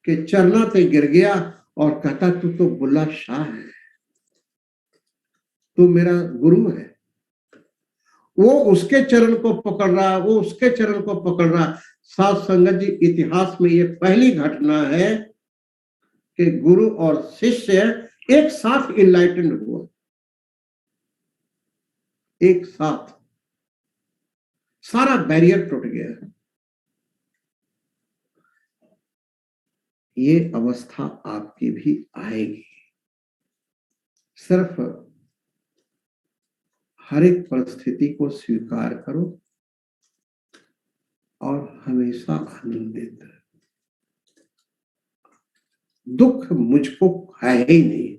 के चरणों पे गिर गया और कहता, तू तो बुल्ला शाह है, तू मेरा गुरु है। वो उसके चरण को पकड़ रहा, वो उसके चरण को पकड़ रहा। साथ संगत जी, इतिहास में ये पहली घटना है कि गुरु और शिष्य एक साथ इनलाइटेंड हुआ, एक साथ, सारा बैरियर टूट गया। ये अवस्था आपकी भी आएगी, सिर्फ हर एक परिस्थिति को स्वीकार करो और हमेशा आनंदित। दुख मुझको है ही नहीं,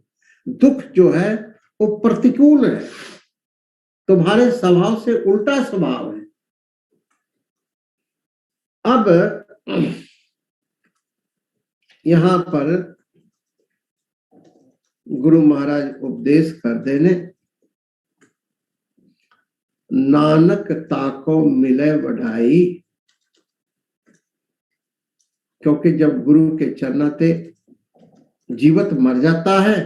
दुख जो है वो प्रतिकूल है, तुम्हारे स्वभाव से उल्टा स्वभाव है। अब यहां पर गुरु महाराज उपदेश कर देने, नानक ताको मिले बढ़ाई, क्योंकि जब गुरु के चरणाते जीवत मर जाता है,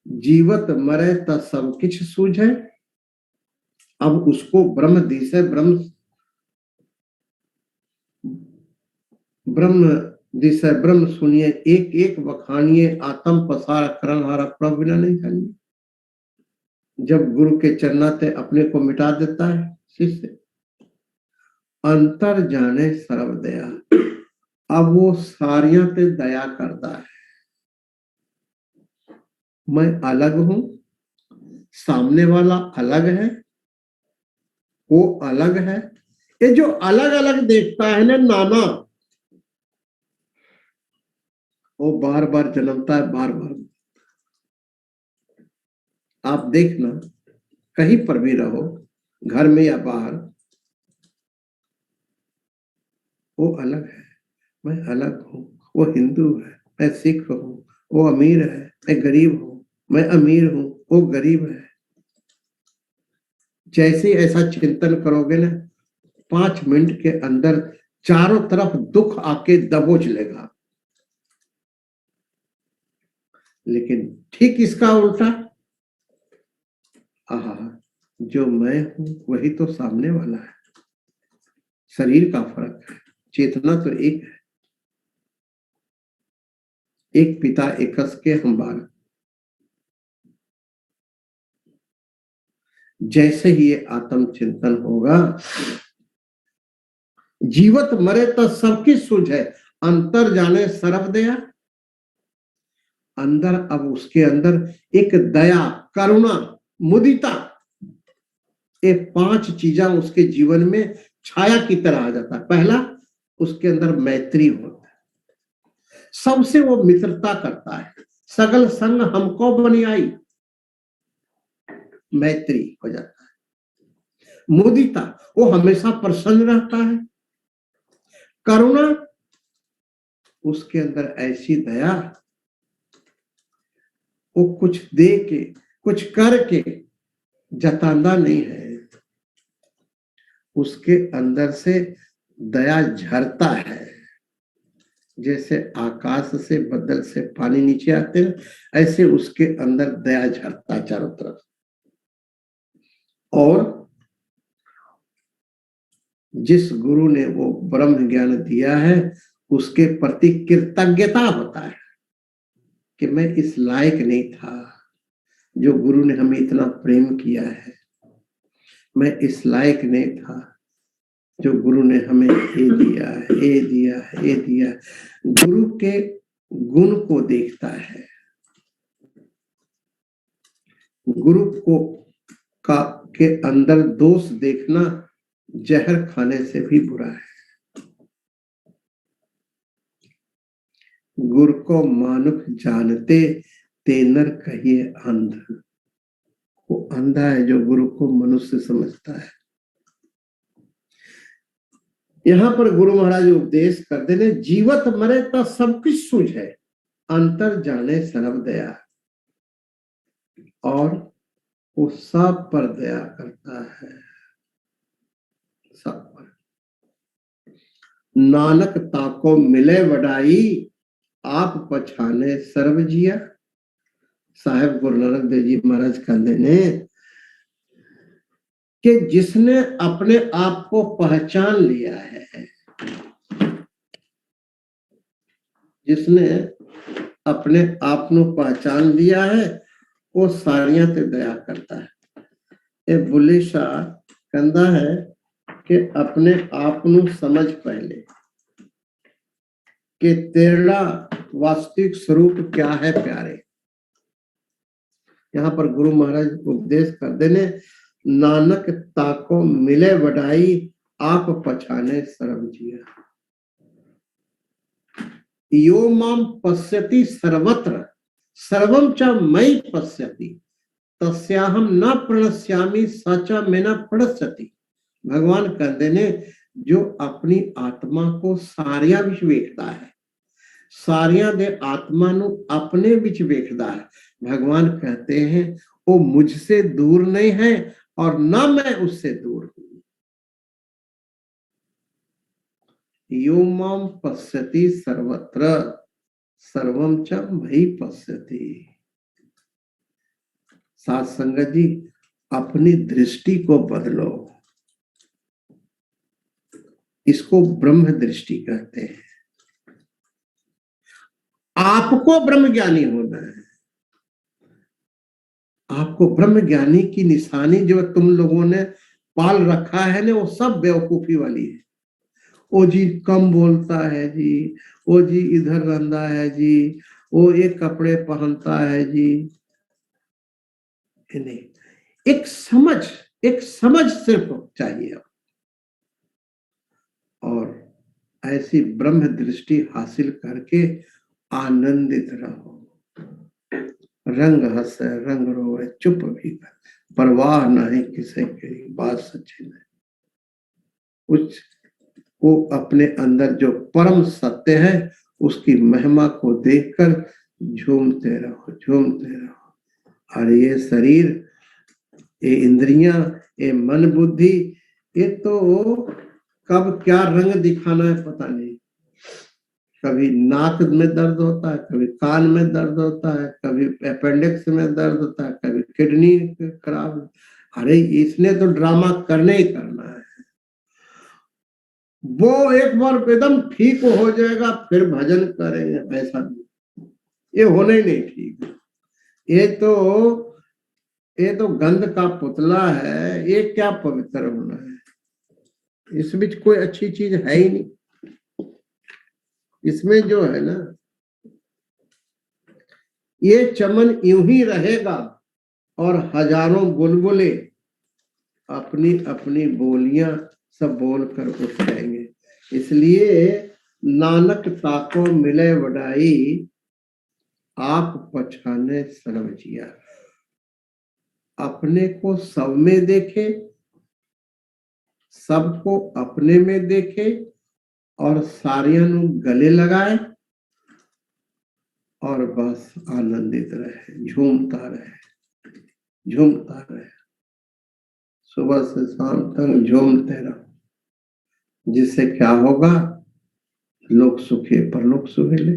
जीवत मरे त सब किछ सूझे। अब उसको ब्रह्म दिसे, ब्रह्म दिसे ब्रह्म सुनिए, एक एक बखानिए, आत्म पसार करन हारा प्रभु बिना नहीं जानिए। जब गुरु के चरणाते अपने को मिटा देता है शिष्य, अंतर जाने सर्व दया, अब वो सारियां पे दया करता है। मैं अलग हूं, सामने वाला अलग है, वो अलग है। ये जो अलग अलग देखता है ना नाना, वो बार बार जन्मता है, बार बार। आप देखना, कहीं पर भी रहो, घर में या बाहर, वो अलग है, मैं अलग हूं। वो हिंदू है, मैं सिख हूं। वो अमीर है, मैं गरीब हूं। मैं अमीर हूं, वो गरीब है। जैसे ऐसा चिंतन करोगे ना, 5 मिनट के अंदर चारों तरफ दुख आके दबोच लेगा। लेकिन ठीक इसका उल्टा, आहा, जो मैं हूं वही तो सामने वाला है, शरीर का फर्क है, चेतना तो एक है। एक पिता एकस के हम बालक। जैसे ही ये आत्म चिंतन होगा, जीवत मरे तो सबकी सूझ है, अंतर जाने सरफ दया। अंदर अब उसके अंदर एक दया, करुणा, मुदिता, ये 5 चीजें उसके जीवन में छाया की तरह आ जाता है। पहला, उसके अंदर मैत्री होता है, सबसे वो मित्रता करता है। सगल संग हमको बनी आई, मैत्री हो जाता है। मुदिता, वो हमेशा प्रसन्न रहता है। करुणा, उसके अंदर ऐसी दया, वो कुछ दे के, कुछ करके जतांदा नहीं है, उसके अंदर से दया झरता है। जैसे आकाश से बदल से पानी नीचे आते हैं, ऐसे उसके अंदर दया झरता है चारों तरफ। और जिस गुरु ने वो ब्रह्म ज्ञान दिया है, उसके प्रति कृतज्ञता होता है कि मैं इस लायक नहीं था, जो गुरु ने हमें इतना प्रेम किया है। मैं इस लायक नहीं था, जो गुरु ने हमें ये दिया है, ये दिया है, ये दिया है। गुरु के गुण को देखता है। गुरु को का के अंदर दोष देखना जहर खाने से भी बुरा है। गुरु को मानुख जानते, तेनर कहिए अंध। वो अंधा है जो गुरु को मनुष्य समझता है। यहाँ पर गुरु महाराज उपदेश करते ने, जीवत मरे तो सब कुछ सूझ है, अंतर जाने सरब दया। और वो सब पर दया करता है, सब पर। नानक ताको मिले वडाई, आप पछाने सर्व जिया। साहेब गुरु नानक देव जी महाराज कहते ने कि जिसने अपने आप को पहचान लिया है, जिसने अपने आप को पहचान लिया है, वो सारियां ते दया करता है। ये बुल्ले शाह कहता है कि अपने आप को समझ पहले कि तेरा वास्तविक स्वरूप क्या है प्यारे। यहाँ पर गुरु महाराज उपदेश कर देने, नानक ताको मिले वडाई, आप पछाने सर्व जिया। यो माम पश्यति सर्वत्र, सर्वम च मयि पश्यति, तस्याहम न प्रणश्यामि सच में न प्रणश्यति। भगवान कहते ने, जो अपनी आत्मा को सारिया विच वेखता है, सारिया दे आत्मा नु अपने विच वेखता है। भगवान कहते हैं वो मुझसे दूर नहीं है और ना मैं उससे दूर हूं। यो माम पश्यति सर्वत्र, सर्वम च मयि पश्यति। साथ संगत जी, अपनी दृष्टि को बदलो। इसको ब्रह्म दृष्टि कहते हैं। आपको ब्रह्म ज्ञानी होना है। आपको ब्रह्म ज्ञानी की निशानी जो तुम लोगों ने पाल रखा है ना, वो सब बेवकूफी वाली है। वो जी कम बोलता है जी, वो जी इधर रंधा है जी, वो एक कपड़े पहनता है जी। नहीं, एक समझ सिर्फ चाहिए। और ऐसी ब्रह्म दृष्टि हासिल करके आनंदित रहो। रंग हंसे रंग रोवे चुप भी कर, परवाह नहीं किसे की बात सच्ची नहीं। कुछ को अपने अंदर जो परम सत्य है, उसकी महिमा को देखकर झूमते रहो, झूमते रहो। और ये शरीर, ये इंद्रियां, ये मन बुद्धि, ये तो कब क्या रंग दिखाना है पता नहीं। कभी नाक में दर्द होता है, कभी कान में दर्द होता है, कभी अपेंडिक्स में दर्द होता है, कभी किडनी खराब। अरे इसने तो ड्रामा करने ही करना है। वो एक बार एकदम ठीक हो जाएगा फिर भजन करेंगे, ऐसा नहीं, ये होना ही नहीं ठीक। ये तो ये तो गंध का पुतला है, ये क्या पवित्र होना है? इस बीच कोई अच्छी चीज है ही नहीं। इसमें जो है ना, ये चमन यूं ही रहेगा और हजारों बुलबुले अपनी अपनी बोलियां सब बोल कर उठ जाएंगे। इसलिए नानक ताको मिले वडाई, आप पछाने सर्वजिया। अपने को सब में देखे, सबको अपने में देखे और सारियां गले लगाए और बस आनंदित रहे, झूमता रहे, झूमता रहे, सुबह से शाम तक झूमते रहो। जिससे क्या होगा? लोक सुखी परलोक सुहेले।